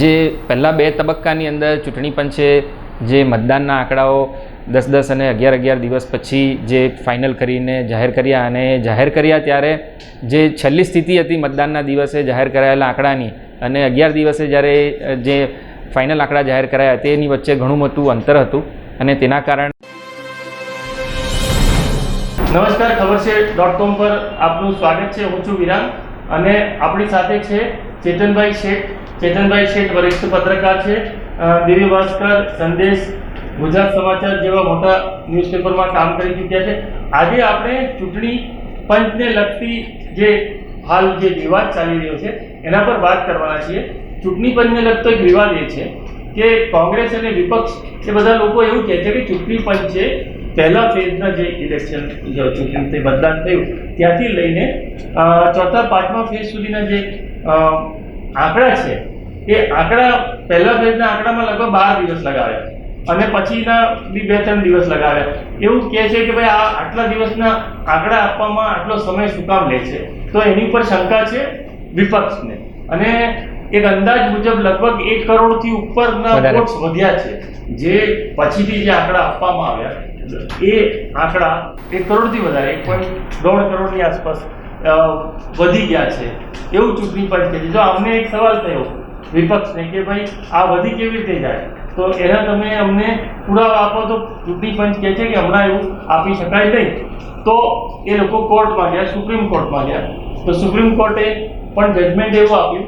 જે પહેલા બે તબક્કાની અંદર ચૂંટણી પંચે જે મતદાનના આંકડાઓ 10-10 અને 11-11 દિવસ પછી જે ફાઇનલ કરીને જાહેર કર્યા અને જાહેર કર્યા ત્યારે જે છેલ્લી સ્થિતિ હતી મતદાનના દિવસે જાહેર કરાયેલા આંકડાની અને 11 દિવસે જ્યારે જે ફાઇનલ આંકડા જાહેર કરાયા તેની વચ્ચે ઘણું મોટું અંતર હતું અને તેના કારણે નમસ્કાર, ખબર છે .com પર આપનું સ્વાગત છે. હું છું વિરામ અને આપણી સાથે છે ચેતનભાઈ શેઠ. ચેતનભાઈ શેઠ વરિષ્ઠ પત્રકાર છે. દિવ્ય ભાસ્કર, સંદેશ, ગુજરાત સમાચાર જેવા મોટા ન્યૂઝપેપરમાં કામ કરી ચૂક્યા છે. આજે આપણે ચૂંટણી પંચને લગતી જે હાલ જે વિવાદ ચાલી રહ્યો છે એના પર વાત કરવાના છીએ. ચૂંટણી પંચને લગતો એક વિવાદ એ છે કે કોંગ્રેસ અને વિપક્ષ એ બધા લોકો એવું કહે છે કે ચૂંટણી પંચે પહેલા ફેઝના જે ઇલેક્શન ચૂંટણી મતદાન થયું ત્યાંથી લઈને ચોથા પાંચમા ફેઝ સુધીના જે આંકડા છે એ આંકડા પહેલા ફેઝના આંકડામાં લગભગ 12 દિવસ લગાવ્યા અને પછીના બી 2-3 દિવસ લગાવ્યા. એવું કહે છે કે ભાઈ આ આટલા દિવસના આંકડા આપવામાં આટલો સમય શું કામ લે છે? તો એની ઉપર શંકા છે વિપક્ષને અને એક અંદાજ મુજબ લગભગ 1 કરોડથી ઉપરના વોટ્સ વધ્યા છે. જે પછીથી જે આંકડા આપવામાં આવ્યા એ આંકડા 1 કરોડથી વધારે 1.5 કરોડની આસપાસ વધી ગયા છે એવું ચૂંટણી પંચ કહે છે. જો અમને એક સવાલ થયો વિપક્ષને કે ભાઈ આ વધી કેવી રીતે જાય, તો એના તમે અમને પુરાવા આપો. તો ચૂંટણી પંચ કહે છે કે હમણાં એવું આપી શકાય નહીં. તો એ લોકો કોર્ટમાં ગયા, સુપ્રીમ કોર્ટમાં ગયા. તો સુપ્રીમ કોર્ટે પણ જજમેન્ટ એવું આપ્યું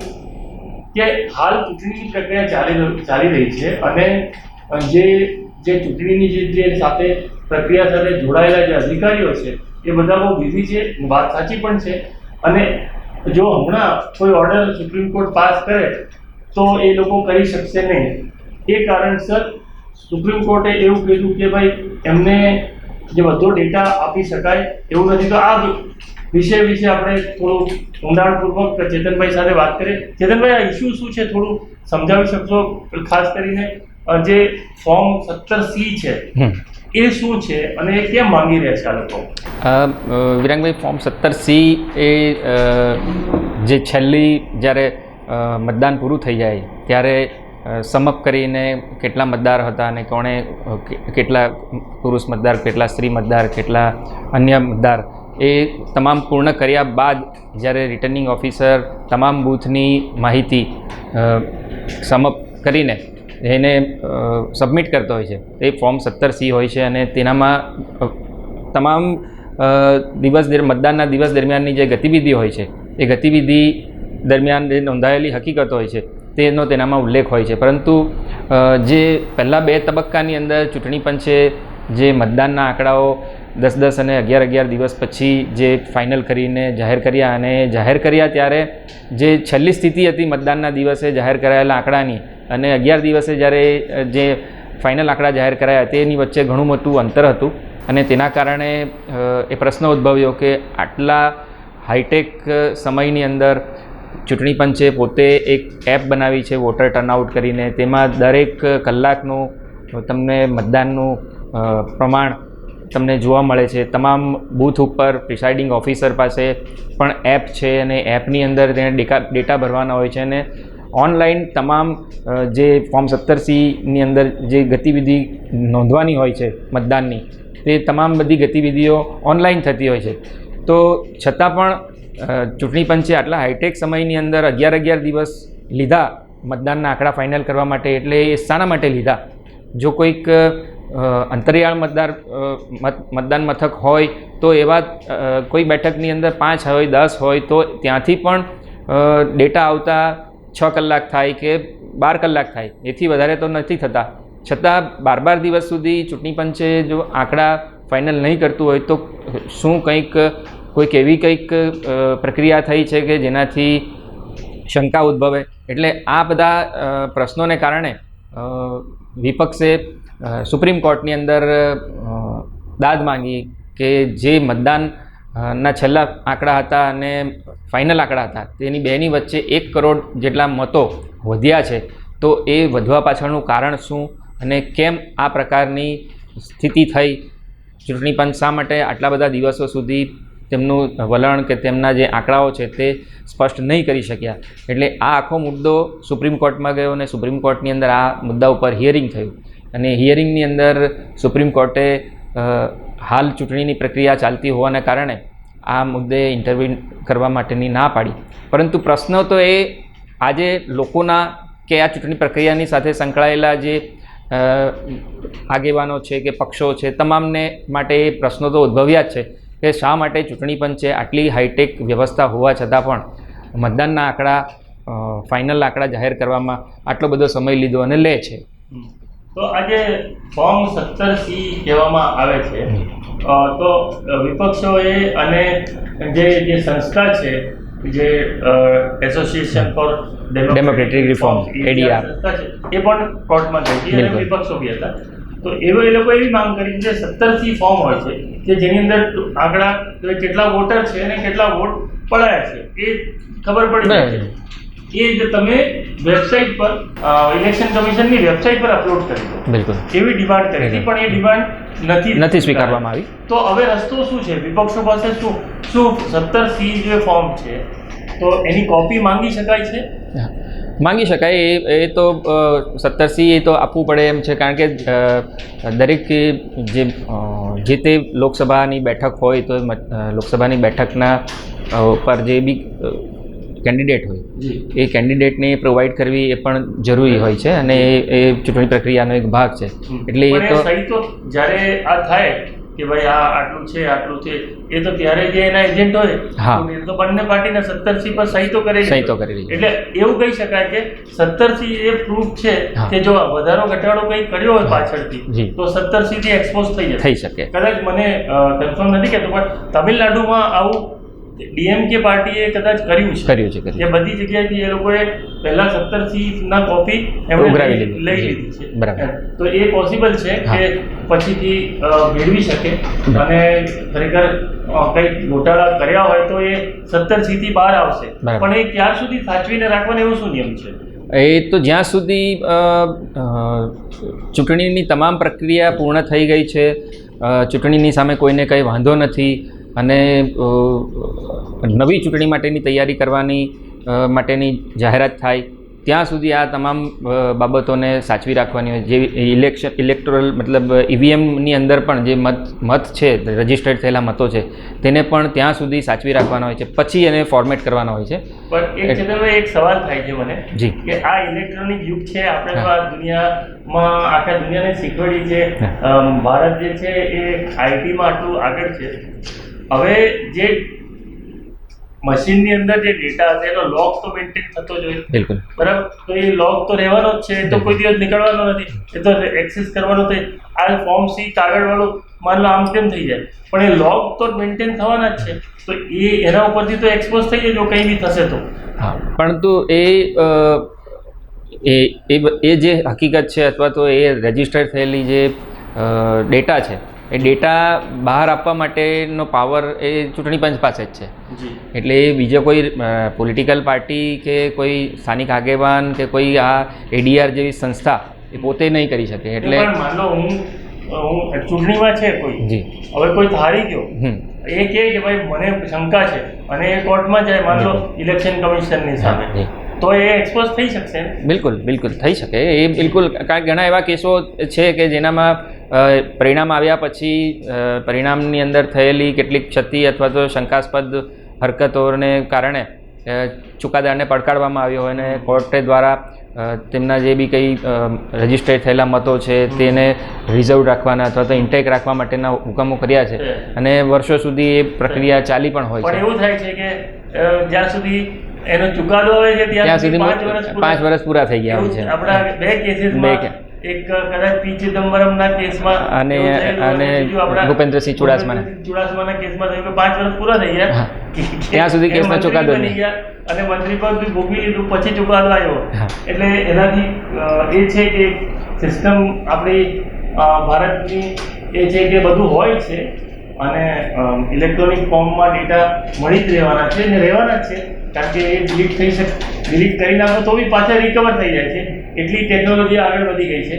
કે હાલ ચૂંટણીની પ્રક્રિયા ચાલી રહી છે અને જે ચૂંટણીની જે સાથે પ્રક્રિયા સાથે જોડાયેલા જે અધિકારીઓ છે એ બધા બહુ બિઝી છે. વાત સાચી પણ છે અને જો હમણાં કોઈ ઓર્ડર સુપ્રીમ કોર્ટ પાસ કરે તો એ લોકો કરી શકશે નહીં. એ કારણસર સુપ્રીમ કોર્ટે એવું કીધું કે ભાઈ એમને જે બધો ડેટા આપી શકાય એવું નથી. તો આ વિષય વિશે આપણે થોડું ઊંડાણપૂર્વક ચેતનભાઈ સાથે વાત કરીએ. ચેતનભાઈ, આ ઇસ્યુ શું છે થોડું સમજાવી શકશો? ખાસ કરીને જે ફોર્મ 17C છે એ શું છે અને એ કેમ માંગી રહ્યા છે આ લોકો? વિરાંગભાઈ, ફોર્મ 17C એ જે છેલ્લી જ્યારે મતદાન પૂરું થઈ જાય ત્યારે સમઅપ કરીને કેટલા મતદાર હતા અને કોણે કેટલા પુરુષ મતદાર, કેટલા સ્ત્રી મતદાર, કેટલા અન્ય મતદાર એ તમામ પૂર્ણ કર્યા બાદ જ્યારે રિટર્નિંગ ઓફિસર તમામ બૂથની માહિતી સમઅપ કરીને એને સબમિટ કરતો હોય છે એ ફોર્મ 17C હોય છે અને તેનામાં તમામ મતદાનના દિવસ દરમિયાનની જે ગતિવિધિ હોય છે એ ગતિવિધિ દરમિયાન જે નોંધાયેલી હકીકતો હોય છે તેનો તેનામાં ઉલ્લેખ હોય છે. પરંતુ જે પહેલાં બે તબક્કાની અંદર ચૂંટણી પંચે જે મતદાનના આંકડાઓ 10-10 અને 11-11 દિવસ પછી જે ફાઇનલ કરીને જાહેર કર્યા અને જાહેર કર્યા ત્યારે જે છેલ્લી સ્થિતિ હતી મતદાનના દિવસે જાહેર કરાયેલા આંકડાની અને 11 દિવસે જ્યારે જે ફાઇનલ આંકડા જાહેર કરાયા તેની વચ્ચે ઘણું મોટું અંતર હતું અને તેના કારણે એ પ્રશ્ન ઉદ્ભવ્યો કે આટલા હાઈટેક સમયની અંદર ચૂંટણી પંચે પોતે એક એપ બનાવી છે વોટર ટર્નઆઉટ કરીને. તેમાં દરેક કલાકનું તમને મતદાનનું પ્રમાણ તમને જોવા મળે છે. તમામ બૂથ ઉપર પ્રિસાઇડિંગ ઓફિસર પાસે પણ એપ છે અને એપની અંદર તેને ડેટા ભરવાના હોય છે અને ઓનલાઈન તમામ જે ફોર્મ 17Cની અંદર જે ગતિવિધિ નોંધવાની હોય છે મતદાનની તે તમામ બધી ગતિવિધિઓ ઓનલાઈન થતી હોય છે. તો છતાં પણ ચૂંટણી પંચે આટલા હાઈટેક સમયની અંદર 11-11 દિવસ લીધા મતદાનના આંકડા ફાઇનલ કરવા માટે. એટલે એ શાના માટે લીધા? જો કોઈક અંતરિયાળ મતદાન મથક હોય તો એવા કોઈ બેઠકની અંદર 5 હોય 10 હોય તો ત્યાંથી પણ ડેટા આવતા 6 કલાક થાય કે 12 કલાક થાય, એથી વધારે તો નથી થતા. છતાં 12 દિવસ સુધી ચૂંટણી પંચે જો આંકડા ફાઇનલ નહીં કરતું હોય તો શું કોઈક એવી પ્રક્રિયા થઈ છે કે જેનાથી શંકા ઉદ્ભવે? એટલે આ બધા પ્રશ્નોને કારણે વિપક્ષે સુપ્રીમ કોર્ટની અંદર દાદ માંગી કે જે મતદાનના છેલ્લા આંકડા હતા અને ફાઇનલ આંકડા હતા તેની બેની વચ્ચે 1 કરોડ જેટલા મતો વધ્યા છે. તો એ વધવા પાછળનું કારણ શું અને કેમ આ પ્રકારની સ્થિતિ થઈ? ચૂંટણી પંચ શા માટે આટલા બધા દિવસો સુધી તેમનું વલણ કે તેમના જે આંકડાઓ છે તે સ્પષ્ટ નહીં કરી શક્યા. એટલે આ આખો મુદ્દો સુપ્રીમ કોર્ટમાં ગયો અને સુપ્રીમ કોર્ટની અંદર આ મુદ્દા ઉપર હિયરિંગ થયું અને હિયરિંગની અંદર સુપ્રીમ કોર્ટે હાલ ચૂંટણીની પ્રક્રિયા ચાલતી હોવાના કારણે આ મુદ્દે ઇન્ટરવ્યૂ કરવા માટેની ના પાડી. પરંતુ પ્રશ્નો તો એ આજે લોકોના કે આ ચૂંટણી પ્રક્રિયાની સાથે સંકળાયેલા જે આગેવાનો છે કે પક્ષો છે તમામને માટે એ પ્રશ્નો તો ઉદ્ભવ્યા જ છે કે શા માટે ચૂંટણી પંચે આટલી હાઈટેક વ્યવસ્થા હોવા છતાં પણ મતદાનના આંકડા ફાઇનલ આંકડા જાહેર કરવામાં આટલો બધો સમય લીધો અને લે છે. તો આજે ફોર્મ 17C કહેવામાં આવે છે, તો વિપક્ષોએ અને જે સંસ્થા છે જે association four democratic reform ADR સંસ્થા છે એ પણ કોર્ટમાં ગઈ હતી અને વિપક્ષો બી હતા. તો એ લોકો એવી માંગ કરી જે 17C ફોર્મ હોય છે કે જેની અંદર આંકડા કેટલા વોટર છે અને કેટલા વોટ પડાયા છે એ ખબર પડી જાય છે. એ જે તમે વેબસાઇટ પર ઇલેક્શન કમિશનની વેબસાઇટ પર અપલોડ કરી દો, બિલકુલ એવી ડિમાન્ડ કરી હતી, પણ એ ડિમાન્ડ નથી સ્વીકારવામાં આવી. તો હવે રસ્તો શું છે? વિપક્ષો પાસે શું 17C જે ફોર્મ છે તો એની કોપી માંગી શકાય છે? માંગી શકાય. એ તો 17C એ તો આપવું પડે એમ છે, કારણ કે દરેક જે તે લોકસભાની બેઠક હોય તો લોકસભાની બેઠકના પર જે બી કેન્ડિડેટ હોય એ કેન્ડિડેટને પ્રોવાઈડ કરવી એ પણ જરૂરી હોય છે અને એ ચૂંટણી પ્રક્રિયાનો એક ભાગ છે. એટલે એ તો સહી તો જ્યારે આ થાય કે ભાઈ આ આટલું છે આટલું છે એ તો ત્યારે જે એના એજન્ટ હોય એ તો બંને પાર્ટીના 17C પર સહી તો કરી એટલે એવું કહી શકાય કે 17C એ પ્રૂફ છે કે જો વધારો ઘટાડો કંઈ કર્યો હોય પાછળથી તો 17C થી એક્સપોઝ થઈ શકે. કદાચ મને કન્ફર્મ નથી કહેતો પણ તમિલનાડુમાં આવું DMK પાર્ટીએ કદાચ કર્યું છે કે બધી જગ્યાએથી એ લોકોએ પહેલા 17C ના કોપી એમણે લઈ લીધી છે. બરાબર. તો એ પોસિબલ છે કે પછીથી મેળવી શકે અને ખરેખર કંઈક ઘોટાળા કર્યા હોય તો એ 17C થી બહાર આવશે. પણ એ ક્યાં સુધી સાચવીને રાખવાનો એવો શું નિયમ છે? એ તો જ્યાં સુધી ચૂંટણીની તમામ પ્રક્રિયા પૂર્ણ થઈ ગઈ છે, ચૂંટણીની સામે કોઈને કંઈ વાંધો નથી અને નવી ચૂંટણી માટેની તૈયારી કરવાની માટેની જાહેરાત થાય ત્યાં સુધી આ તમામ બાબતોને સાચવી રાખવાની હોય. જે ઇલેક્ટોરલ મતલબ EVMની અંદર પણ જે મત છે, રજિસ્ટર્ડ થયેલા મતો છે, તેને પણ ત્યાં સુધી સાચવી રાખવાના હોય છે, પછી એને ફોર્મેટ કરવાના હોય છે. પણ એક સવાલ થાય છે મને કે આ ઇલેક્ટ્રોનિક યુગ છે, આપણે તો આ દુનિયામાં આખા દુનિયાને શીખવાડી છે, ભારત જે છે એ આઈટીમાં આટલું આગળ છે. હવે જે મશીનની અંદર જે ડેટા હશે એનો લોગ તો મેન્ટેન થતો જોઈએ, બિલકુલ બરાબર. તો એ લોગ તો રહેવાનો જ છે, એ તો કોઈ દિવસ નીકળવાનો નથી, એ તો એક્સેસ કરવાનો થઈ. આ ફોર્મ C કાગળવાળું માન લો આમ તેમ થઈ જાય પણ એ લોગ તો મેન્ટેન થવાના જ છે. તો એના ઉપરથી તો એક્સપોઝ થઈ જાય જો કંઈ બી થશે તો. હા, પરંતુ એ જે હકીકત છે અથવા તો એ રજિસ્ટર થયેલી જે ડેટા છે એ ડેટા બહાર આપવા માટેનો પાવર એ ચૂંટણી પંચ પાસે જ છે. એટલે બીજો કોઈ પોલિટિકલ પાર્ટી કે કોઈ સ્થાનિક આગેવાન કે કોઈ આ ADR જેવી સંસ્થા એ પોતે નહીં કરી શકે. એટલે માન લો હું ચૂંટણીમાં છે કોઈ, હવે કોઈ હારી ગયો, એ કહે કે ભાઈ મને શંકા છે અને એ કોર્ટમાં જાય માન લો ઇલેક્શન કમિશનની સામે, તો એ એક્સપોઝ થઈ શકશે? બિલકુલ થઈ શકે. એ બિલકુલ, કારણ ઘણા એવા કેસો છે કે જેનામાં પરિણામ આવ્યા પછી પરિણામની અંદર થયેલી કેટલીક ક્ષતિ અથવા તો શંકાસ્પદ હરકતોને કારણે ચુકાદાને પડકારવામાં આવ્યો હોય અને કોર્ટ દ્વારા તેમના જે બી કંઈ રજિસ્ટર્ડ થયેલા મતો છે તેને રિઝર્વ રાખવાના અથવા તો ઇન્ટેક રાખવા માટેના હુકમો કર્યા છે અને વર્ષો સુધી એ પ્રક્રિયા ચાલી પણ હોય છે. પણ એવું થાય છે કે જ્યાં સુધી એનો ચુકાદો હોય છે ત્યાં સુધી 5 વર્ષ પૂરા થઈ ગયા હોય છે. આપણા બે કેસીસમાં એક કદાચ P. ચિદમ્બરમના કેસમાં અને ભૂપેન્દ્રસિંહ ચુડાસમાના કેસમાં થયું કે 5 વર્ષ પૂરા થઈ ગયા, ત્યાં સુધી કેસનો ચુકાદો નહીં ગયા અને મંત્રી પદ બી ભોગવી લીધું, પછી ચુકાદો આવ્યો. એટલે એનાથી એ છે કે સિસ્ટમ આપણી ભારતની એ છે કે બધું હોય છે અને ઇલેક્ટ્રોનિક ફોર્મમાં ડેટા મળી જ રહેવાના છે અને રહેવાના જ છે, કારણ કે એ ડિલીટ કરી નાખો તો બી પાછા રિકવર થઈ જાય છે. એટલી ટેકનોલોજી આગળ વધી ગઈ છે.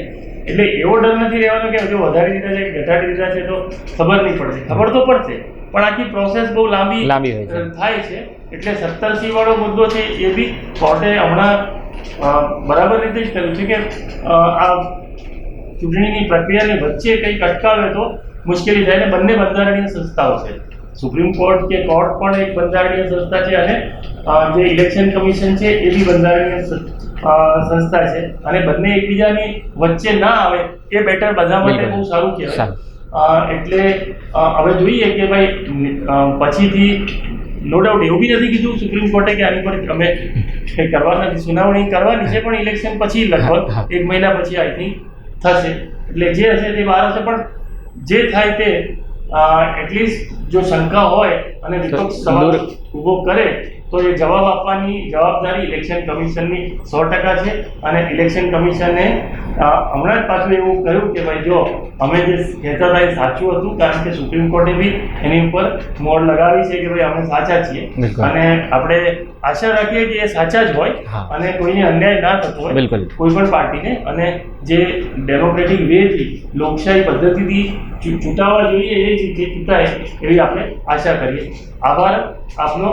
એટલે એવો ડર નથી રહેવાનો કે જો વધારી દીધા છે કે ઘટાડી દીધા છે તો ખબર નહીં પડશે. ખબર તો પડશે પણ આખી પ્રોસેસ બહુ લાંબી હોય છે. થાય છે. એટલે 17C વાળો મુદ્દો છે એ બી કોર્ટે હમણાં બરાબર રીતે જ કર્યું છે કે આ ચૂંટણીની પ્રક્રિયાની વચ્ચે કંઈક અટકાવે તો મુશ્કેલી થાય. ને બંને બંધારણીય સંસ્થાઓ છે. સુપ્રીમ કોર્ટ કે કોર્ટ પણ એક બંધારણીય સંસ્થા છે અને જે ઇલેક્શન કમિશન છે એ બી બંધારણીય સંસ્થા છે અને બંને એકબીજાની વચ્ચે ના આવે એ બેટર બધા માટે બહુ સારું કહેવાય. એટલે હવે જોઈએ કે ભાઈ પછીથી નો ડાઉટ એવું બી નથી કીધું સુપ્રીમ કોર્ટે કે આની પર અમે કંઈ કરવા નથી, સુનાવણી કરવાની છે, પણ ઇલેક્શન પછી લગભગ 1 મહિના પછી આઈ થિંક થશે. એટલે જે હશે તે બહાર હશે, પણ જે થાય તે એટલીસ્ટ જો શંકા હોય અને વિપક્ષ સવાલ ઊભો કરે તો એ જવાબ આપવાની જવાબદારી ઇલેક્શન કમિશનની 100% છે. અને ઇલેક્શન કમિશને હમણાં જ પાછું એવું કહ્યું કે ભાઈ જો અમે જે કહેતા હતા એ સાચું હતું, કારણ કે સુપ્રીમ કોર્ટે બી એની ઉપર મોહર લગાવી છે કે ભાઈ અમે સાચા છીએ. અને આપણે આશા રાખીએ કે એ સાચા જ હોય અને કોઈને અન્યાય ના થતો હોય કોઈ પણ પાર્ટીને, અને જે ડેમોક્રેટિક વેથી લોકશાહી પદ્ધતિથી ચૂંટાવા જોઈએ એ જ રીતે ચૂંટાય એવી આપણે આશા કરીએ. આભાર આપનો.